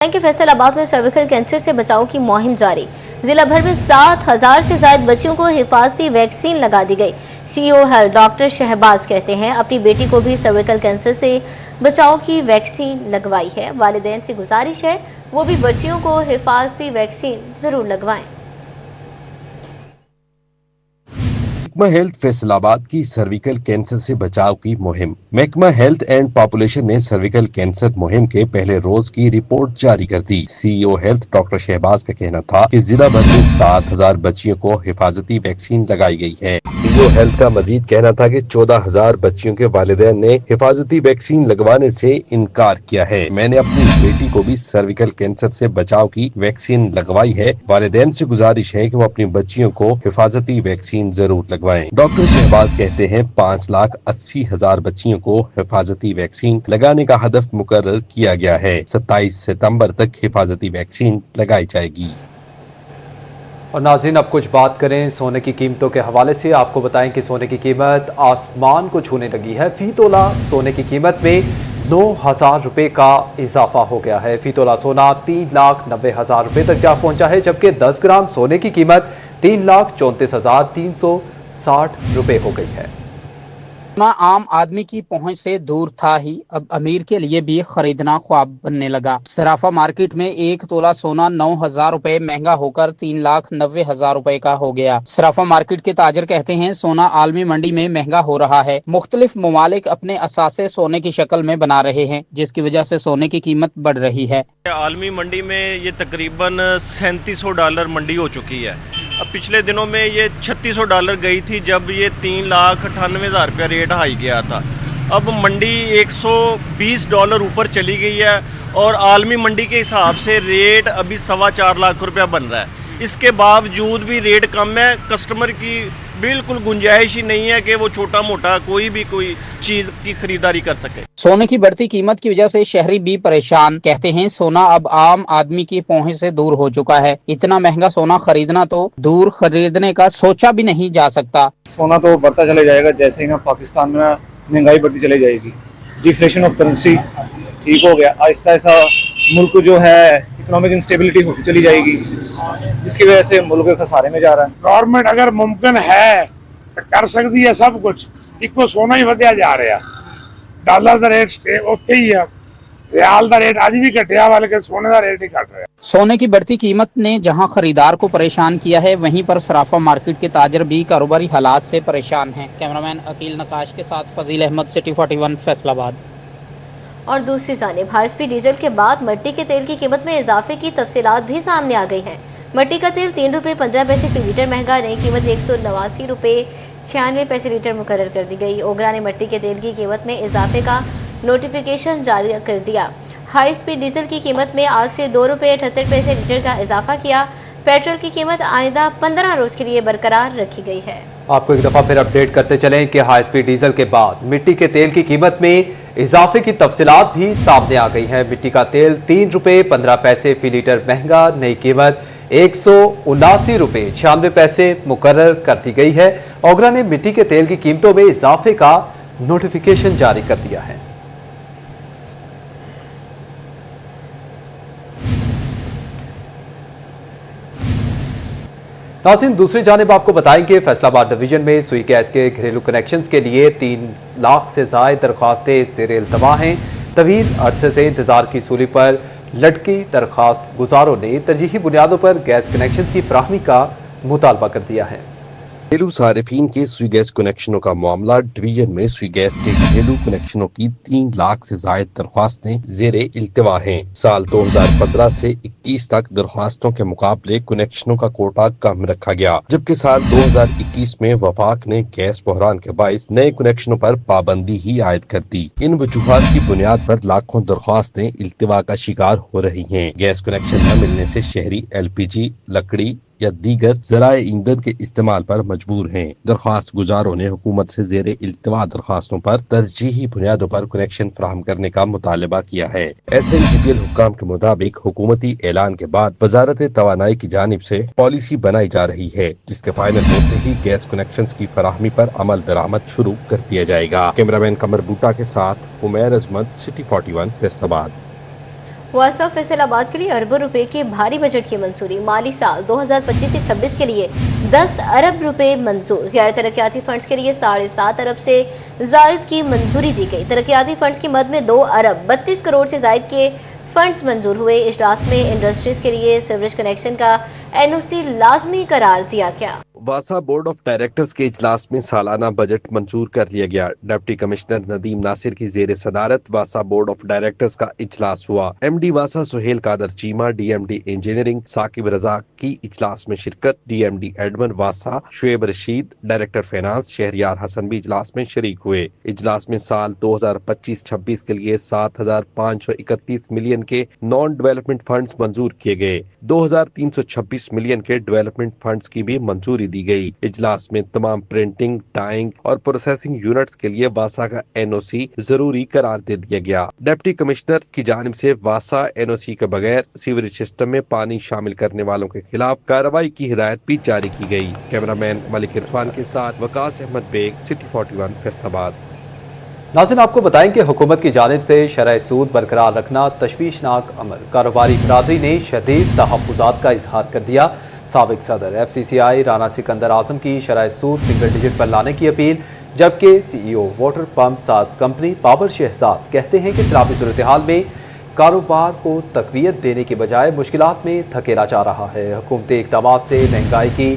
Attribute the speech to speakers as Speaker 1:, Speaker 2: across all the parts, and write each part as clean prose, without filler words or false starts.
Speaker 1: के फैसलाबाद में cervical cancer से बचाव की मुहिम जारी। जिला भर में 7,000 से ज्यादा बच्चियों को हिफाजती वैक्सीन लगा दी गई। सीईओ हेल्थ डॉक्टर शहबाज कहते हैं अपनी बेटी को भी सर्विकल कैंसर से बचाव की वैक्सीन लगवाई है। वालिदैन से गुजारिश है वो भी बच्चियों को हिफाजती वैक्सीन जरूर लगवाएं।
Speaker 2: महकमा हेल्थ फैसलाबाद की सर्विकल कैंसर से बचाव की मुहिम। महकमा हेल्थ एंड पॉपुलेशन ने सर्विकल कैंसर मुहिम के पहले रोज की रिपोर्ट जारी कर दी। सीईओ हेल्थ डॉक्टर शहबाज का कहना था कि जिला भर में 7,000 बच्चियों को हिफाजती वैक्सीन लगाई गई है। सीईओ हेल्थ का मजीद कहना था कि 14,000 बच्चियों के वालिदैन ने हिफाजती वैक्सीन लगवाने से इनकार किया है। मैंने अपनी बेटी को भी सर्विकल कैंसर से बचाव की वैक्सीन लगवाई है। वालिदैन से गुजारिश है कि वो अपनी बच्चियों को हिफाजती वैक्सीन जरूर लगवाएं। डॉक्टर शहबाज कहते हैं 5,80,000 बच्चियों को हिफाजती वैक्सीन लगाने का हदफ मुकर्रर किया गया है। 27 सितंबर तक हिफाजती वैक्सीन लगाई जाएगी।
Speaker 3: और नाज़रीन, अब कुछ बात करें सोने की कीमतों के हवाले से। आपको बताएं कि सोने की कीमत आसमान को छूने लगी है। फी तोला सोने की कीमत में 9,000 रुपए का इजाफा हो गया है। फी तोला सोना 3,90,000 रुपए तक जा पहुंचा है, जबकि 10 ग्राम सोने की कीमत 3,34,360 रुपए हो गई है।
Speaker 4: आम आदमी की पहुंच से दूर था ही, अब अमीर के लिए भी खरीदना ख्वाब बनने लगा। सराफा मार्केट में 1 तोला सोना 9,000 रुपए महंगा होकर 3,90,000 रुपए का हो गया। सराफा मार्केट के ताजर कहते हैं सोना आलमी मंडी में महंगा हो रहा है। मुख्तलिफ ममालिक अपने असासे सोने की शक्ल में बना रहे हैं, जिसकी वजह से सोने की कीमत बढ़ रही है।
Speaker 5: आलमी मंडी में ये तकरीबन $3700 मंडी हो चुकी है। अब पिछले दिनों में ये $3600 गई थी, जब ये 3,98,000 रुपया रेट हाई गया था। अब मंडी $120 ऊपर चली गई है और आलमी मंडी के हिसाब से रेट अभी 4.25 लाख रुपया बन रहा है। इसके बावजूद भी रेट कम है। कस्टमर की बिल्कुल गुंजाइश ही नहीं है कि वो छोटा मोटा कोई चीज की खरीदारी कर सके।
Speaker 4: सोने की बढ़ती कीमत की वजह से शहरी भी परेशान। कहते हैं सोना अब आम आदमी की पहुंच से दूर हो चुका है। इतना महंगा सोना खरीदना तो दूर, खरीदने का सोचा भी नहीं जा सकता।
Speaker 6: सोना तो बढ़ता चले जाएगा, जैसे ही ना पाकिस्तान में महंगाई बढ़ती चली जाएगी, डिफ्लेशन ऑफ करेंसी ठीक हो गया, आहिस्ता आहिस्ता मुल्क जो है इकोनॉमिक इंस्टेबिलिटी होती चली जाएगी, जिसकी वजह से मुल्क खसारे में जा रहा है।
Speaker 7: गवर्नमेंट अगर मुमकिन है तो कर सकती है सब कुछ। इको सोना ही वधिया जा रहा, डॉलर का रेट उत्थे ही है, रियाल का रेट आज भी घटिया वा, लेकिन सोने का रेट ही घट रहा है।
Speaker 4: सोने की बढ़ती कीमत ने जहां खरीदार को परेशान किया है, वहीं पर सराफा मार्केट के ताजर भी कारोबारी हालात से परेशान हैं। कैमरामैन अकील नकाश के साथ फजील अहमद, सिटी 41 फैसलाबाद।
Speaker 1: और दूसरी जानिब हाई-स्पीड डीजल के बाद मट्टी के तेल की कीमत में इजाफे की तफसीलात भी सामने आ गई हैं। मट्टी का तेल 3 रुपये 15 पैसे फी लीटर महंगा, नई कीमत 189 रुपये 96 पैसे लीटर मुकर्रर कर दी गई। ओगरा ने मट्टी के तेल की कीमत में इजाफे का नोटिफिकेशन जारी कर दिया। हाई स्पीड डीजल की कीमत में आज से 2 रुपये 78 पैसे लीटर का इजाफा किया। पेट्रोल की कीमत आइंदा 15 रोज के लिए बरकरार रखी गई है।
Speaker 3: आपको एक दफा फिर अपडेट करते चलें कि हाई स्पीड डीजल के बाद मिट्टी के तेल की कीमत में इजाफे की तफसीलात भी सामने आ गई है। मिट्टी का तेल 3 रुपये 15 पैसे फी लीटर महंगा, नई कीमत 179 रुपये 96 पैसे मुकर्रर कर दी गई है। ओगरा ने मिट्टी के तेल की कीमतों में इजाफे का नोटिफिकेशन जारी कर दिया है। नाज़रीन, दूसरी जानिब आपको बताएंगे फैसलाबाद डिवीजन में सुई गैस के घरेलू कनेक्शंस के लिए 3 लाख से ज्यादा दरख्वास्तें ज़ेर इल्तवा हैं। तवील अरसे से इंतजार की सूली पर लटकी दरख्वास्त गुजारों ने तरजीही बुनियादों पर गैस कनेक्शन की फराहमी का मुतालबा कर दिया है।
Speaker 2: घरेलू सारिफीन के सुई गैस कनेक्शनों का मामला। डिवीजन में सुई गैस के घरेलू कनेक्शनों की 3 लाख से ज्यादा दरख्वास्तें ज़ेरे इल्तिवा हैं। साल 2015 से 21 तक दरख्वास्तों के मुकाबले कनेक्शनों का कोटा कम रखा गया, जबकि साल 2021 में वफाक ने गैस बहरान के बाइस नए कनेक्शनों पर पाबंदी ही आयद कर दी। इन वजूहात की बुनियाद पर लाखों दरख्वास्तें इल्तिवा का शिकार हो रही हैं। गैस कनेक्शन न मिलने से शहरी LPG, लकड़ी या दीगर ज़राए ईंधन के इस्तेमाल पर मजबूर हैं। दरख्वास्त गुजारों ने हुकूमत से ज़ेरे इल्तिवा दरख्वास्तों पर तरजीही बुनियादों पर कनेक्शन फराहम करने का मुतालबा किया है। SNGPL हुक्काम के मुताबिक हुकूमती ऐलान के बाद वजारत तवानाई की जानिब से पॉलिसी बनाई जा रही है, जिसके फाइनल होते ही गैस कनेक्शन की फराहमी पर अमल दरामद शुरू कर दिया जाएगा। कैमरामैन कमर बूटा के साथ उमैर अजमत, सिटी 41 फैसलाबाद।
Speaker 1: वासा फैसल आबाद के लिए अरबों रुपए के भारी बजट की मंजूरी। माली साल 2025 से 26 के लिए 10 अरब रुपए मंजूर। गैर तरक्याती फंड्स के लिए 7.5 अरब से जायद की मंजूरी दी गई। तरक्याती फंड्स की मद में 2 अरब 32 करोड़ से जायद के फंड्स मंजूर हुए। इजलास में इंडस्ट्रीज के लिए सीवरेज कनेक्शन का एनओसी लाजमी करार दिया गया।
Speaker 2: वासा बोर्ड ऑफ डायरेक्टर्स के इजलास में सालाना बजट मंजूर कर लिया गया। डिप्टी कमिश्नर नदीम नासिर की जेर सदारत वासा बोर्ड ऑफ डायरेक्टर्स का इजलास हुआ। एमडी वासा सुहेल कादर चीमा, डीएमडी इंजीनियरिंग साकिब रजा की इजलास में शिरकत। डीएमडी एडमन वासा शुएब रशीद, डायरेक्टर फाइनेंस शहरियार हसन भी इजलास में शरीक हुए। इजलास में साल 2025-26 के लिए 7,531 मिलियन के नॉन डेवलपमेंट फंड्स मंजूर किए गए। 2,326 मिलियन के डेवलपमेंट फंड्स की भी मंजूरी दी गई। इजलास में तमाम प्रिंटिंग, डाइंग और प्रोसेसिंग यूनिट्स के लिए वासा का एनओसी जरूरी करार दे दिया गया। डिप्टी कमिश्नर की जानिब से वासा एनओसी के बगैर सीवरेज सिस्टम में पानी शामिल करने वालों के खिलाफ कार्रवाई की हिदायत भी जारी की गई। कैमरामैन मलिक इरफान के साथ वकास अहमद बेग, सिटी 41 फैसलाबाद।
Speaker 3: नाज़रीन, आपको बताएं कि हुकूमत की जानिब से शरह सूद बरकरार रखना तशवीशनाक अमल। कारोबारी बरादरी ने शदीद तहफ़्फ़ुज़ात का इजहार कर दिया। साबिक सदर FCCI राना सिकंदर आजम की शरह सूद सिंगल डिजिट पर लाने की अपील, जबकि CEO वाटर पंप साज कंपनी बाबर शहजाद कहते हैं कि खराबी सूरत हाल में कारोबार को तकवीयत देने के बजाय मुश्किलात में धकेला जा रहा है। हुकूमती इक़दाम से महंगाई की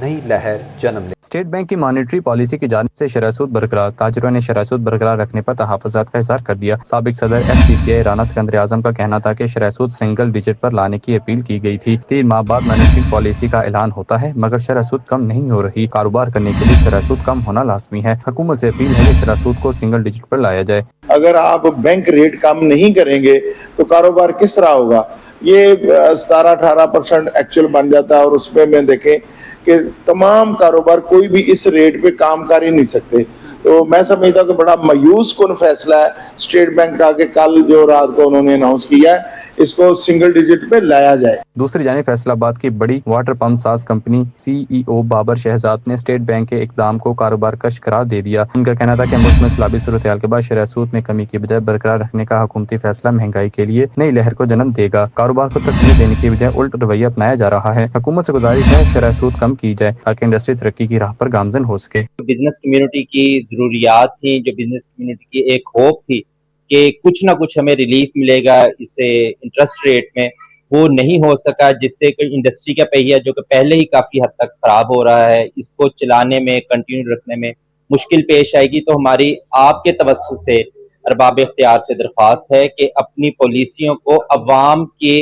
Speaker 3: नई लहर जन्म ले।
Speaker 8: स्टेट बैंक की मॉनेटरी पॉलिसी की जानिब से शरह सूद बरकरार। ताजरों ने शरह सूद बरकरार रखने पर तहफ़्फ़ुज़ात का इज़हार कर दिया। साबिक सदर FCCI राना सिकंदर आजम का कहना था कि शरह सूद सिंगल डिजिट पर लाने की अपील की गई थी। 3 माह बाद मॉनेटरी पॉलिसी का ऐलान होता है, मगर शरह सूद कम नहीं हो रही। कारोबार करने के लिए शरह सूद कम होना लाजमी है। हुकूमत से अपील है कि शरह सूद को सिंगल डिजिट पर लाया जाए।
Speaker 9: अगर आप बैंक रेट कम नहीं करेंगे तो कारोबार किस तरह होगा? ये 17-18% एक्चुअल बन जाता है और उसमें में देखें कि तमाम कारोबार कोई भी इस रेट पे काम कर ही नहीं सकते। तो मैं समझता हूँ कि बड़ा मायूस कुन फैसला है स्टेट बैंक का कि कल जो रात को उन्होंने अनाउंस किया है इसको सिंगल डिजिट पे लाया जाए।
Speaker 8: दूसरी जानिब फैसलाबाद की बड़ी वाटर पंप साज कंपनी CEO बाबर शहजाद ने स्टेट बैंक के इकदाम को कारोबार कश करार दे दिया। उनका कहना था कि मुल्क में सलाबी सूरत हाल के बाद शरह सूद में कमी की बजाय बरकरार रखने का हुकूमती फैसला महंगाई के लिए नई लहर को जन्म देगा। कारोबार को तकलीफ देने की बजाय उल्ट रवैया अपनाया जा रहा है। हुकूमत से गुजारिश है शरह सूद कम की जाए ताकि इंडस्ट्री तरक्की की राह पर गामजन हो सके।
Speaker 10: बिजनेस कम्युनिटी की जरूरियात थी, जो बिजनेस कम्युनिटी की एक होप थी कि कुछ ना कुछ हमें रिलीफ मिलेगा इससे इंटरेस्ट रेट में, वो नहीं हो सका, जिससे कि इंडस्ट्री का पहिया जो कि पहले ही काफ़ी हद तक ख़राब हो रहा है, इसको चलाने में, कंटिन्यू रखने में मुश्किल पेश आएगी। तो हमारी आपके तवज्जो से अरबाब इख्तियार से दरख्वास्त है कि अपनी पॉलिसियों को अवाम के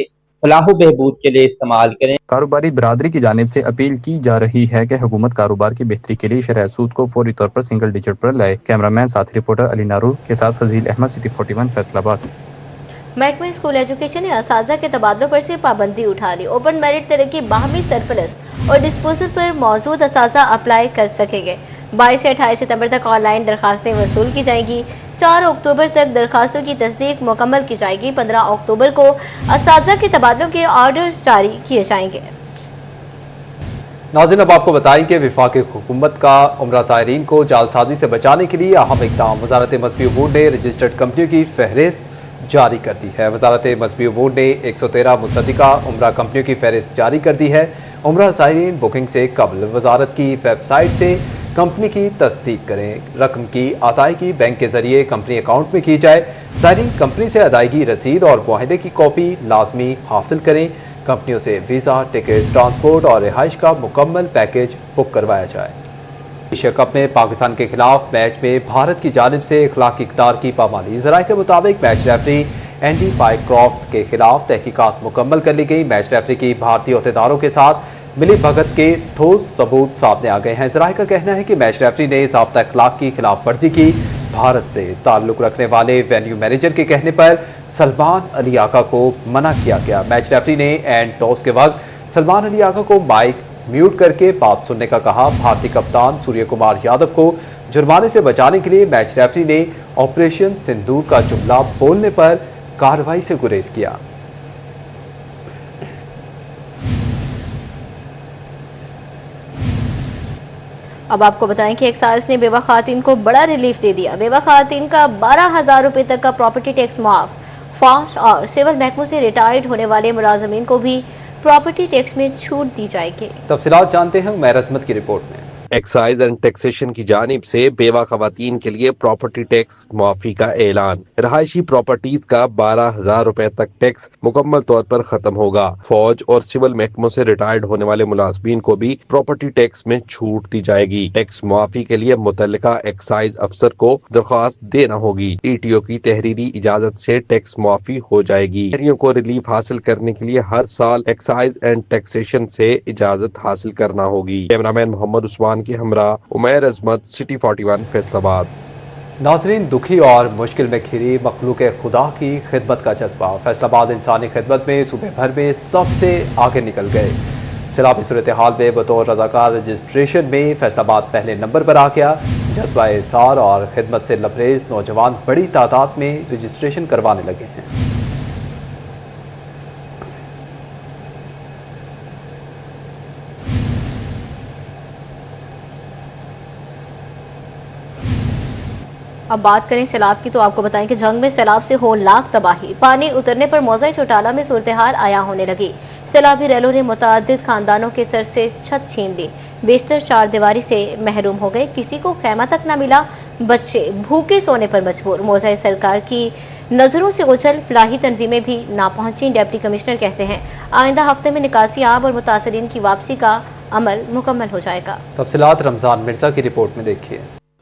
Speaker 10: फलाह बहबूद के लिए इस्तेमाल करें।
Speaker 8: कारोबारी बरादरी की जानिब से अपील की जा रही है कि हुकूमत कारोबार की बेहतरी के लिए शरह सूद को फौरी तौर पर सिंगल डिजिट पर लाए। कैमरामैन साथी रिपोर्टर अली नारू के साथ फजील अहमद, सिटी 41 फैसलाबाद।
Speaker 1: महकमा स्कूल एजुकेशन ने असातिज़ा के तबादलों पर से पाबंदी उठा ली। ओपन मेरिट तरक्की बाहमी सरप्लस और डिस्पोजल पर मौजूद असातिज़ा अप्लाई कर सकेंगे। 22 से 28 सितंबर तक ऑनलाइन दरखास्तें वसूल की जाएंगी। 4 अक्टूबर तक दरखास्तों की तस्दीक मुकम्मल की जाएगी। 15 अक्टूबर को असातिज़ा के तबादलों के ऑर्डर्स जारी किए जाएंगे।
Speaker 3: नाज़रीन, अब आपको बताएं कि वफाकी हुकूमत का उम्रा ज़ायरीन को जालसाजी से बचाने के लिए अहम इक़दाम। वज़ारत मज़हबी अमूर ने रजिस्टर्ड कंपनियों की फहरिस्त जारी कर दी है। वज़ारत मज़हबी अमूर ने 113 मुतअद्दिदा उम्रा कंपनियों की फहरिस्त जारी कर दी है। उम्रा ज़ायरीन बुकिंग से कबल वज़ारत की वेबसाइट से कंपनी की तस्दीक करें। रकम की अदायगी बैंक के जरिए कंपनी अकाउंट में की जाए। ज़ायरीन कंपनी से अदायगी रसीद और मुआहदे की कॉपी लाजमी हासिल करें। कंपनियों से वीज़ा, टिकट, ट्रांसपोर्ट और रिहाइश का मुकम्मल पैकेज बुक करवाया जाए। एशिया कप में पाकिस्तान के खिलाफ मैच में भारत की जानिब से इखलाकी इक़दार की पामाली। ज़राए के मुताबिक मैच रेफरी एंडी पाइक्रॉफ्ट के खिलाफ तहकीकात मुकम्मल कर ली गई। मैच रेफरी की भारतीय अहदेदारों के साथ मिली भगत के ठोस सबूत सामने आ गए हैं। ज़राए का कहना है कि मैच रेफरी ने ज़ाब्ता अखलाक की खिलाफ वर्जी की। भारत से ताल्लुक रखने वाले वेन्यू मैनेजर के कहने पर सलमान अली आका को मना किया गया। मैच रेफरी ने एंड टॉस के वक्त सलमान अली आका को माइक म्यूट करके बात सुनने का कहा। भारतीय कप्तान सूर्य कुमार यादव को जुर्माने से बचाने के लिए मैच रेफरी ने ऑपरेशन सिंदूर का जुमला बोलने पर कार्रवाई से गुरेज किया।
Speaker 1: अब आपको बताएं कि एक्साइज ने बेवा खातिन को बड़ा रिलीफ दे दिया। बेवा खातिन का 12,000 रुपए तक का प्रॉपर्टी टैक्स माफ। फॉस और सिविल महकमों से रिटायर्ड होने वाले मुलाजमीन को भी प्रॉपर्टी टैक्स में छूट दी जाएगी।
Speaker 3: तफसीलात जानते हैं उमैर अजमत की रिपोर्ट में।
Speaker 2: एक्साइज एंड टैक्सेशन की जानिब से बेवा खवातीन के लिए प्रॉपर्टी टैक्स मुआफी का ऐलान। रहायशी प्रॉपर्टीज का 12,000 रुपए तक टैक्स मुकम्मल तौर पर खत्म होगा। फौज और सिविल महकमों से रिटायर्ड होने वाले मुलाजमीन को भी प्रॉपर्टी टैक्स में छूट दी जाएगी। टैक्स मुआफी के लिए मुतल्लिका एक्साइज अफसर को दरख्वास्त देना होगी। ETO की तहरीरी इजाजत से टैक्स मुआफी हो जाएगी। शहरियों को रिलीफ हासिल करने के लिए हर साल एक्साइज एंड टैक्सेशन से इजाजत हासिल करना होगी। कैमरामैन मोहम्मद उस्मान की हमरा उमैर अजमत, सिटी 41 फैसलाबाद।
Speaker 3: नाजरीन, दुखी और मुश्किल में घिरी मखलूक खुदा की खिदमत का जज्बा फैसलाबाद इंसानी खिदमत में सूबे भर में सबसे आगे निकल गए। सैलाबी सूरत हाल में बतौर रजाकार रजिस्ट्रेशन में फैसलाबाद पहले नंबर पर आ गया। जज्बा इज़हार और खिदमत से लबरेज नौजवान बड़ी तादाद में रजिस्ट्रेशन करवाने लगे हैं।
Speaker 1: अब बात करें सैलाब की तो आपको बताएं कि जंग में सैलाब से होलाक तबाही। पानी उतरने पर मौज़ा चौटाला में सूरत-ए-हाल आया होने लगी। सैलाबी रैलों ने मुतअद्दिद खानदानों के सर से छत छीन ली। बेशतर चारदीवारी से महरूम हो गए। किसी को खैमा तक न मिला। बच्चे भूखे सोने पर मजबूर। मौज़ा सरकार की नजरों से ओझल फलाही तंजीमें भी ना पहुंची। डिप्टी कमिश्नर कहते हैं आइंदा हफ्ते में निकासी आब और मुतासरीन की वापसी का अमल मुकम्मल हो जाएगा।
Speaker 3: तफसीलात रमजान मिर्जा की रिपोर्ट में देखिए।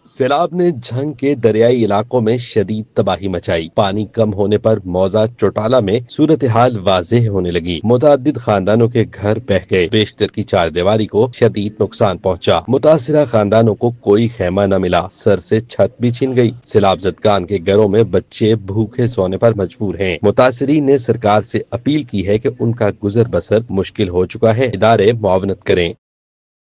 Speaker 2: सैलाब ने झंग के दरियाई इलाकों में शदीद तबाही मचाई। पानी कम होने पर मौजा चौटाला में सूरत हाल वाज़ेह होने लगी। मुतअद्दिद खानदानों के घर बह गए। बेशतर की चारदीवारी को शदीद नुकसान पहुंचा। मुतासिरा खानदानों को कोई खैमा न मिला। सर से छत भी छिन गई। सैलाब ज़दगान के घरों में बच्चे भूखे सोने पर मजबूर हैं। मुतासिरीन ने सरकार से अपील की है कि उनका गुजर बसर मुश्किल हो चुका है। इदारे मुआवनत करें।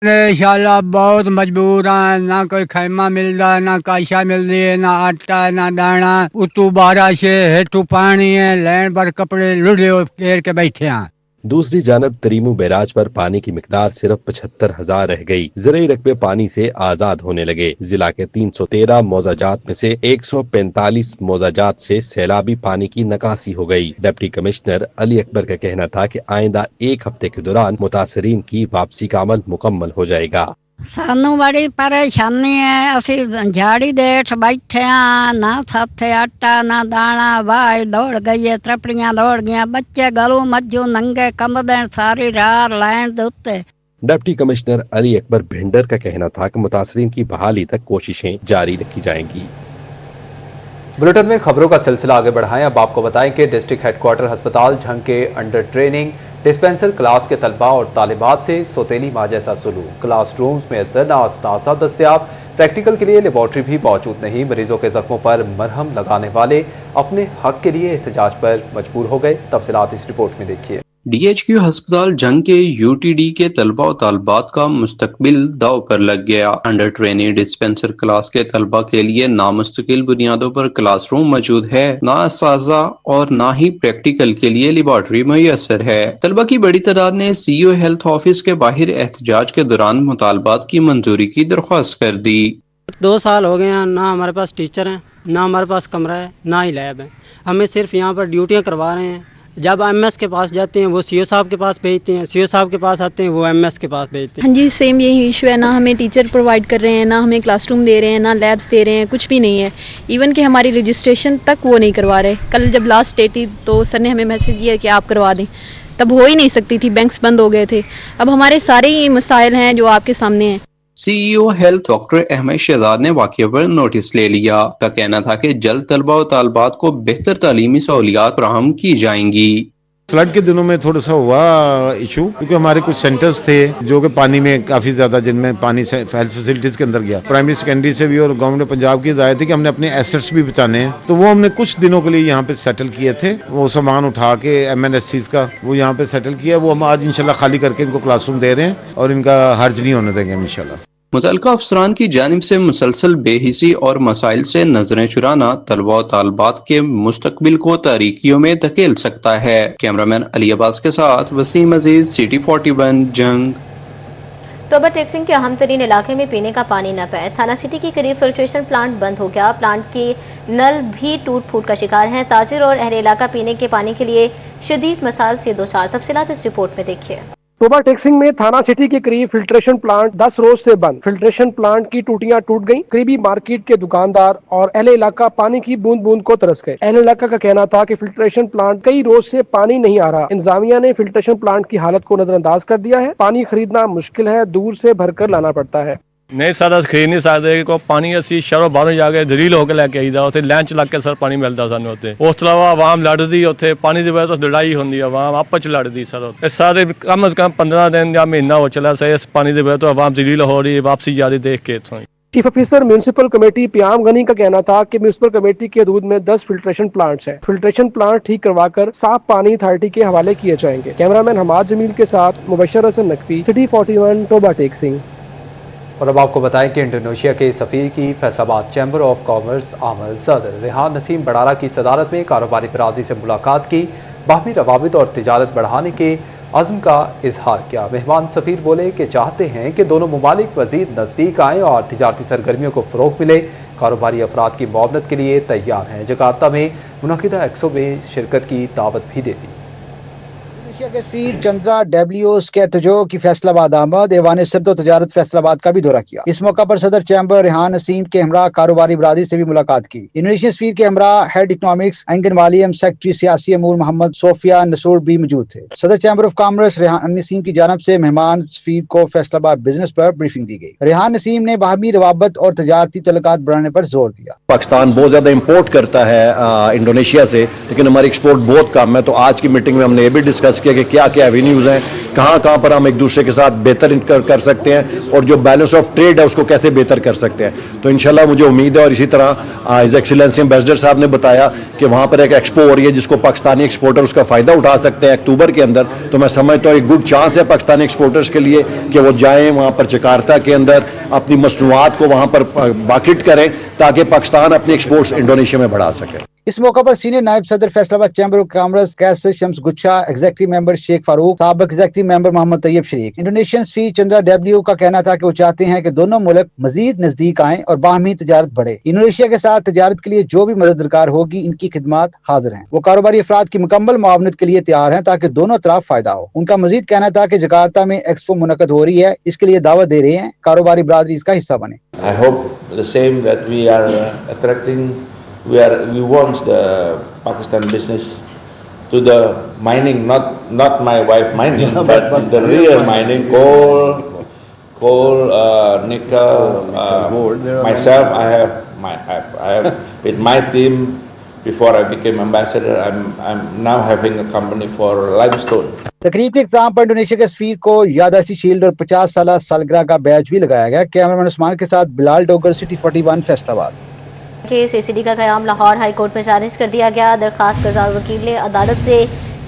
Speaker 11: इंशाल्लाह बहुत मजबूर हैं। ना कोई खैमा मिल रहा है, ना काशा मिल रही है, ना आटा है, ना दाना। उतू बारिश है, हेठू पानी है, लैंड पर कपड़े लुढ़े घेर के बैठे हैं।
Speaker 2: दूसरी जानब तरीमू बैराज पर पानी की मिकदार सिर्फ 75,000 रह गई। ज़राई रकबे पानी से आजाद होने लगे। जिला के 313 मौजाजात में से 145 मौजाजात से सैलाबी पानी की नकासी हो गई। डिप्टी कमिश्नर अली अकबर का कहना था कि आइंदा एक हफ्ते के दौरान मुतासरीन की वापसी का अमल मुकम्मल हो जाएगा।
Speaker 12: सानू बड़ी परेशानी है। असी झाड़ी देठ बैठे हाँ, ना साथे आटा ना दाना। भाई दौड़ गई है, त्रपड़ियां दौड़ गई। बच्चे गलू मज्जू नंगे कम दें सारी रात लाइन दे उत्ते।
Speaker 2: डिप्टी कमिश्नर अली अकबर भिंडर का कहना था कि मुतासरीन की बहाली तक कोशिशें जारी रखी जाएंगी।
Speaker 3: बुलेटिन में खबरों का सिलसिला आगे बढ़ाएं। अब आपको बताएं कि डिस्ट्रिक्ट हेडक्वार्टर अस्पताल झंग के अंडर ट्रेनिंग डिस्पेंसर क्लास के तलबा और तालिबात से सौतेली माँ जैसा सलूक। क्लास रूम्स में ज़ना अस्ताज़ा दस्तियाब। प्रैक्टिकल के लिए लेबॉर्ट्री भी मौजूद नहीं। मरीजों के जख्मों पर मरहम लगाने वाले अपने हक के लिए एहतजाज पर मजबूर हो गए। तफसीलात इस रिपोर्ट में देखिए।
Speaker 13: DHQ अस्पताल जंग के UTD के तलबा और तालबात का मुस्तकबिल दाव पर लग गया। अंडर ट्रेनिंग डिस्पेंसर क्लास के तलबा के लिए नामुस्तकिल बुनियादों पर क्लास रूम मौजूद है, ना असाजा और ना ही प्रैक्टिकल के लिए लेबॉर्ट्री मुयस्सर है। तलबा की बड़ी तादाद ने CEO हेल्थ ऑफिस के बाहर एहतजाज के दौरान मुतालबात की मंजूरी की दरख्वास्त कर दी।
Speaker 14: 2 साल हो गए हैं, ना हमारे पास टीचर हैं, ना हमारे पास कमरा है, ना ही लैब है। हमें सिर्फ यहाँ पर ड्यूटियाँ करवा रहे हैं। जब MS के पास जाते हैं वो CO साहब के पास भेजते हैं, CO साहब के पास आते हैं वो MS के पास भेजते हैं।
Speaker 15: हाँ जी, सेम यही इशू है। ना हमें टीचर प्रोवाइड कर रहे हैं, ना हमें क्लासरूम दे रहे हैं, ना लैब्स दे रहे हैं, कुछ भी नहीं है। इवन कि हमारी रजिस्ट्रेशन तक वो नहीं करवा रहे। कल जब लास्ट डेट थी तो सर ने हमें मैसेज दिया कि आप करवा दें, तब हो ही नहीं सकती थी, बैंक्स बंद हो गए थे। अब हमारे सारे ये मसाइल हैं जो आपके सामने हैं।
Speaker 13: CEO health doctor Ahmed Shahzad ने वाक़या पर नोटिस ले लिया। का कहना था कि जल्द तलबा और तालबात को बेहतर तालीमी सहूलियात फराहम की जाएंगी।
Speaker 16: फ्लड के दिनों में थोड़ा सा हुआ इशू, क्योंकि हमारे कुछ सेंटर्स थे जो कि पानी में काफी ज्यादा, जिनमें पानी से हेल्थ फैसिलिटीज के अंदर गया। प्राइमरी सेकेंडरी से भी और गवर्नमेंट पंजाब की हिदायत थी कि हमने अपने एसेट्स भी बचाने हैं, तो वो हमने कुछ दिनों के लिए यहाँ पे सेटल किए थे। वो सामान उठा के MNSCs का वो यहाँ पे सेटल किया। वो हम आज इंशाल्लाह खाली करके इनको क्लासरूम दे रहे हैं और इनका हर्ज नहीं होने देंगे इंशाल्लाह।
Speaker 13: मुतल्लिका अफसरान की जानिब से मुसलसल बेहिसी और मसाइल से नजरें चुराना तलबा और तालबात के मुस्तकबिल को तारीकियों में धकेल सकता है। कैमरामैन अली अब्बास के साथ वसीम अजीज, सिटी 41 जंग।
Speaker 1: टोबा टेक्सिंग के अहम तरीन इलाके में पीने का पानी न पाए। थाना सिटी के करीब फिल्ट्रेशन प्लांट बंद हो गया। प्लांट के नल भी टूट फूट का शिकार हैं। ताजिर और अहले इलाका पीने के पानी के लिए शदीद मसाइल से दो चार। तफसीलात इस रिपोर्ट में देखिए।
Speaker 17: टोबा टेक्सिंग में थाना सिटी के करीब फिल्ट्रेशन प्लांट 10 रोज से बंद। फिल्ट्रेशन प्लांट की टूटियां टूट गईं। करीबी मार्केट के दुकानदार और अहले इलाका पानी की बूंद बूंद को तरस गए। अहले इलाका का कहना था कि फिल्ट्रेशन प्लांट कई रोज से पानी नहीं आ रहा। इंतजामिया ने फिल्ट्रेशन प्लांट की हालत को नजरअंदाज कर दिया है। पानी खरीदना मुश्किल है, दूर से भरकर लाना पड़ता है।
Speaker 18: नहीं सर, खरीद नहीं सकते को पानी असी शहरों बाहरों जाके दलील होकर लैके आईदा। उत्थे लाइन च लग के सर पानी मिलता सानू उत्थे। उस तो अलावा आवाम लड़दी, उत्थे पानी की वजह तो लड़ाई होंदी, आवाम आपस च लड़दी सर। सारे कम से कम 15 दिन या महीना हो चला सर, इस पानी की वजह तो आवाम दलील हो रही, वापसी जा रही देख के इत्थों।
Speaker 17: Chief officer municipal committee Piyam Gani का कहना था कि म्यूनिसिपल कमेटी के हदूद में 10 फिल्ट्रेशन प्लांट्स हैं। फिल्ट्रेशन प्लांट ठीक करवाकर साफ पानी अथॉरिटी के हवाले किए जाएंगे। कैमरामैन हमाद जमील के साथ मुबशर हसन नकवी, सिटी 41, टोबा टेक्सिंग।
Speaker 3: और अब आपको बताएं कि इंडोनेशिया के सफीर की फैसलाबाद चैम्बर ऑफ कॉमर्स आमल सदर रेहान नसीम बड़ारा की सदारत में कारोबारी बरादरी से मुलाकात की। बाहमी रवाबित और तिजारत बढ़ाने के अज़्म का इजहार किया। मेहमान सफीर बोले कि चाहते हैं कि दोनों ममालिक मज़ीद नज़दीक आएँ और तिजारती सरगर्मियों को फ़रोग़ मिले। कारोबारी अफराद की मुआवनत के लिए तैयार हैं। जकार्ता में मुनक़िदा एक्सपो में शिरकत की दावत भी दे दी।
Speaker 19: इंडोनेशिया के सफीर चंद्रा डब्ल्यूओस के तजो की फैसलाबाद आमद। ऐवान सद तजारत फैसलाबाद का भी दौरा किया। इस मौका पर सदर चैम्बर रेहान नसीम के हमरा कारोबारी बरादरी से भी मुलाकात की। इंडोनेशियन सफीर के हमरा हेड इकनॉमिक्स एंगन वालियम सेक्रेटरी सियासी अमूर मोहम्मद सोफिया नसूर भी मौजूद थे। सदर chamber of commerce Rehan Naseem की जानब से मेहमान सफीर को फैसलाबाद बिजनेस पर ब्रीफिंग दी गई। रेहान नसीम ने बाहमी रवाबत और तजारती तल्लुकात बढ़ाने पर जोर दिया।
Speaker 20: पाकिस्तान बहुत ज्यादा इंपोर्ट करता है इंडोनेशिया से, लेकिन हमारी एक्सपोर्ट बहुत कम है। तो आज की मीटिंग में हमने ये भी डिस्कस किया कि क्या क्या एवेन्यूज हैं, कहां कहां पर हम एक दूसरे के साथ बेहतर कर सकते हैं और जो बैलेंस ऑफ ट्रेड है उसको कैसे बेहतर कर सकते हैं। तो इंशाल्लाह मुझे उम्मीद है, और इसी तरह हिज एक्सीलेंसी एम्बेसडर साहब ने बताया कि वहां पर एक एक्सपो हो रही है जिसको पाकिस्तानी एक्सपोर्टर उसका फायदा उठा सकते हैं अक्टूबर के अंदर। तो मैं समझता हूं एक गुड चांस है पाकिस्तानी एक्सपोर्टर्स के लिए कि वो जाएं वहां पर जकार्ता के अंदर अपनी मसनूआत को वहां पर मार्केट करें ताकि पाकिस्तान अपनी एक्सपोर्ट्स इंडोनेशिया में बढ़ा सके।
Speaker 19: इस मौका पर सीनियर नायब सदर फैसलाबाद चैम्बर ऑफ कॉमर्स कैस शम्स गुच्छा, एग्जीक्यूटिव मेंबर शेख फारूक, साबिक एग्जीक्यूटिव मेंबर मोहम्मद तैयब शरीक। इंडोनेशियन सफीर चंद्रा डब्ल्यू का कहना था कि वो चाहते हैं कि दोनों मुल्क मजीद नजदीक आएं और बाहमी तजारत बढ़े। इंडोनेशिया के साथ तजारत के लिए जो भी मदद दरकार होगी इनकी खिदमात हाजिर हैं। वो कारोबारी अफराद की मुकम्मल मुआवनत के लिए तैयार हैं ताकि दोनों तरफ फायदा हो। उनका मजीद कहना था कि जकार्ता में एक्सपो मुनक़द हो रही है, इसके लिए दावत दे रहे हैं, कारोबारी बरादरी इसका हिस्सा बने।
Speaker 21: I hope the same that we are attracting. We want the Pakistan business to the mining, not my wife mining, but the real mining, coal, nickel, myself. I have with my team. Before I became ambassador, I'm now having a company for limestone.
Speaker 19: तकरीब के इख्तिताम पर Indonesia के सफीर को याददाश्ती shield और 50 साल सालगिरह का बैज भी लगाया गया। कैमरामैन उस्मान के साथ बिलाल डोगर, सिटी 41, फैसलाबाद।
Speaker 1: के सीसीडी का कयाम लाहौर हाई कोर्ट में खारिज कर दिया गया। दरखास्त गुजार वकील ने अदालत से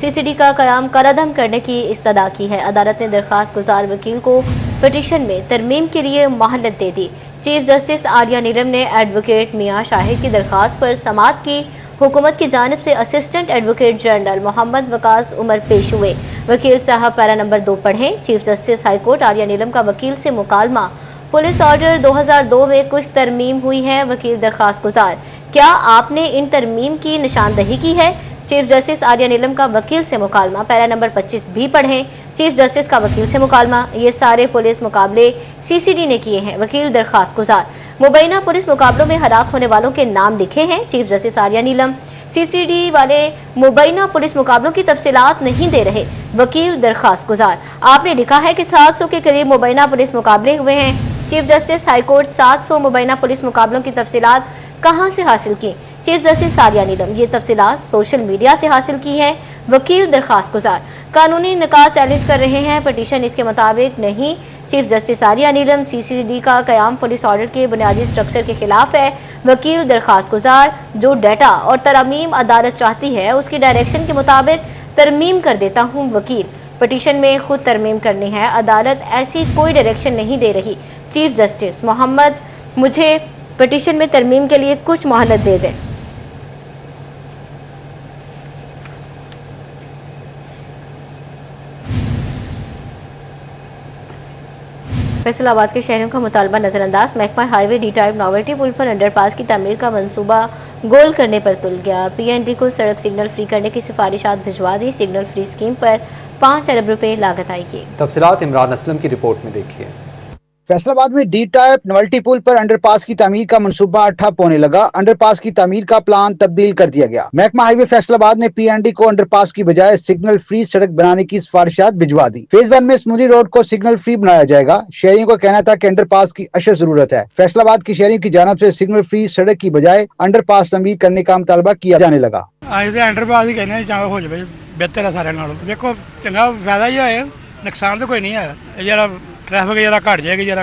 Speaker 1: सीसीडी का कयाम करादम करने की इस्तदा की है। अदालत ने दरखास्त गुजार वकील को पिटीशन में तरमीम के लिए मोहलत दे दी। चीफ जस्टिस आलिया नीलम ने एडवोकेट मियां शाहिद की दरखास्त पर समाअत की। हुकूमत की जानिब से assistant advocate general Mohammad Waqas Umar पेश हुए। वकील साहब पैरा नंबर 2 पढ़ें। चीफ जस्टिस हाई कोर्ट आलिया नीलम का वकील से मुकालमा। पुलिस ऑर्डर 2002 में कुछ तरमीम हुई है। वकील दरखास्त गुजार, क्या आपने इन तरमीम की निशानदही की है? चीफ जस्टिस आलिया नीलम का वकील से मुकालमा। पैरा नंबर 25 भी पढ़ें। चीफ जस्टिस का वकील से मुकालमा। ये सारे पुलिस मुकाबले सीसीडी ने किए हैं। वकील दरखास्त गुजार, मुबैना पुलिस मुकाबलों में हलाक होने वालों के नाम लिखे हैं। चीफ जस्टिस आलिया नीलम, सीसीडी वाले मुबैना पुलिस मुकाबलों की तफसीलात नहीं दे रहे। वकील दरखास्त गुजार, आपने लिखा है कि 700 के करीब मुबैना पुलिस मुकाबले हुए हैं। चीफ जस्टिस हाईकोर्ट 700 मुबैना पुलिस मुकाबलों की तफसीलात कहां से हासिल की? चीफ जस्टिस आलिया नीलम, ये तफसीलात सोशल मीडिया से हासिल की है। वकील दरखास्त गुजार, कानूनी निकाह चैलेंज कर रहे हैं, पिटीशन इसके मुताबिक नहीं। चीफ जस्टिस आलिया नीलम, सीसीडी का कयाम पुलिस ऑर्डर के बुनियादी स्ट्रक्चर के खिलाफ है। वकील दरखास्त गुजार, जो डाटा और तरमीम अदालत चाहती है उसकी डायरेक्शन के मुताबिक तरमीम कर देता हूं। वकील, पिटीशन में खुद तरमीम करनी है, अदालत ऐसी कोई डायरेक्शन नहीं दे रही। चीफ जस्टिस मोहम्मद, मुझे पिटीशन में तरमीम के लिए कुछ मोहलत दे दें। फैसलाबाद के शहरियों का मुतालबा नजरअंदाज, महकमा हाईवे डी टाइप नोवेल्टी पुल पर अंडरपास की तामीर का मंसूबा गोल करने पर तुल गया। पीएनडी को सड़क सिग्नल फ्री करने की सिफारिशात भिजवा दी। सिग्नल फ्री स्कीम पर 5 अरब रुपए लागत आएगी।
Speaker 3: तफसीलात इमरान असलम की रिपोर्ट में देखिए।
Speaker 19: फैसलाबाद में डी टाइप नोवेल्टी पुल पर अंडरपास की तामीर का मंसूबा ठप होने लगा। अंडरपास की तामीर का प्लान तब्दील कर दिया गया। महकमा हाईवे फैसलाबाद ने पीएनडी को अंडरपास की बजाय सिग्नल फ्री सड़क बनाने की सिफारिशात भिजवा दी। फेज 1 में स्मूदी रोड को सिग्नल फ्री बनाया जाएगा। शहरियों का कहना था कि अंडरपास की अशद जरूरत है। फैसलाबाद की शहरियों की जानिब से सिग्नल फ्री सड़क की बजाय अंडरपास तमीर करने का मुतालबा किया जाने लगा।
Speaker 5: अंडरपास ही कहने हो जाए बेहतर है सारे नालों। देखो चंगा फायदा ही है, नुकसान तो कोई नहीं है। जरा ट्रैफिक जरा घट जाएगी, जरा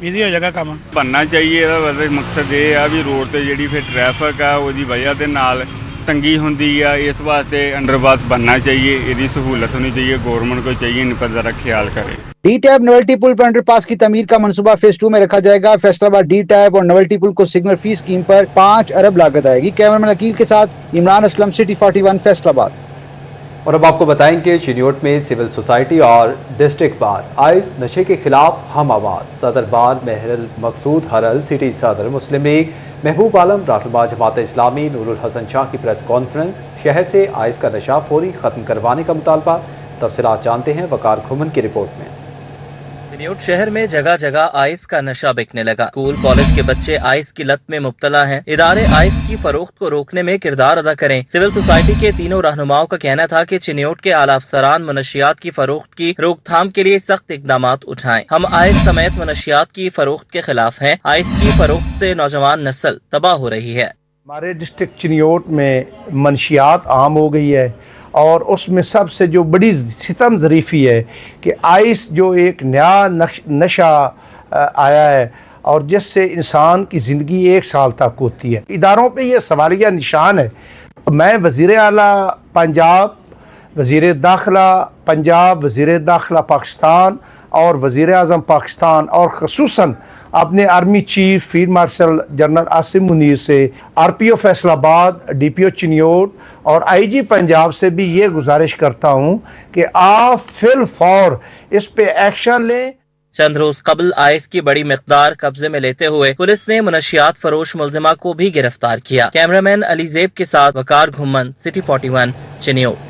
Speaker 5: ईजी हो जाएगा काम।
Speaker 22: बनना चाहिए वैसे मकसद ये है भी रोड ਤੇ ਜਿਹੜੀ ਫਿਰ ट्रैफिक है ਉਹਦੀ वजह ਦੇ ਨਾਲ तंगी ਹੁੰਦੀ ਆ। ਇਸ ਵਾਸਤੇ अंडरपास बनना चाहिए, ਇਹਦੀ सहूलत होनी चाहिए। गवर्नमेंट को चाहिए इन पर जरा ख्याल करे।
Speaker 19: डी टैप नोवेल्टी पुल पर अंडरपास की तमीर का मंसूबा फेज 2 में रखा जाएगा। फैसलाबाद डी टैप और नोवेल्टी पुल को सिग्नल फ्री स्कीम पर 5 अरब लागत आएगी। कैमरामैन अकील के साथ इमरान असलम, सिटी 41 फैसलाबाद।
Speaker 3: और अब आपको बताएंगे चिन्योट में सिविल सोसाइटी और डिस्ट्रिक्ट बार आइस नशे के खिलाफ हम आवाज। सदर बार महरल मकसूद हरल, सिटी सदर मुस्लिम लीग महबूब आलम, रहनुमा जमात इस्लामी नूरुल हसन शाह की प्रेस कॉन्फ्रेंस। शहर से आइस का नशा फौरी खत्म करवाने का मुतालबा। तफसीलात जानते हैं वकार खुमन की रिपोर्ट में।
Speaker 23: चिन्योट शहर में जगह जगह आइस का नशा बिकने लगा। स्कूल कॉलेज के बच्चे आइस की लत में मुब्तला हैं। इदारे आइस की फरोख्त को रोकने में किरदार अदा करें। सिविल सोसाइटी के तीनों रहनुमाओं का कहना था कि चिन्योट के आला अफसरान मनशियात की फरोख्त की रोकथाम के लिए सख्त इकदाम उठाएं। हम आइस समेत मनशियात की फरोख्त के खिलाफ हैं। आइस की फरोख्त से नौजवान नस्ल तबाह हो रही है।
Speaker 24: हमारे डिस्ट्रिक्ट चिन्योट में मनशियात आम हो गई है और उसमें सबसे जो बड़ी सितम ज़रीफ़ी है कि आइस जो एक नया नशा आया है और जिससे इंसान की ज़िंदगी 1 साल तक होती है। इदारों पे ये सवालिया निशान है। मैं वज़ीर आला पंजाब, वज़ीर दाखिला पंजाब, वज़ीर दाखिला पाकिस्तान और वज़ीर आज़म पाकिस्तान और ख़ुसूसन अपने army chief field marshal general Asim Munir से, आरपीओ फैसलाबाद, डीपीओ चिन्योट और आईजी पंजाब से भी ये गुजारिश करता हूं कि आप फिल फौर इस पे एक्शन लें।
Speaker 23: चंद रोज कबल आइस की बड़ी मिकदार कब्जे में लेते हुए पुलिस ने मनशियात फरोश मुलजिमा को भी गिरफ्तार किया। कैमरामैन अली जेब के साथ वकार घुम्मन, सिटी 41 चिन्योट।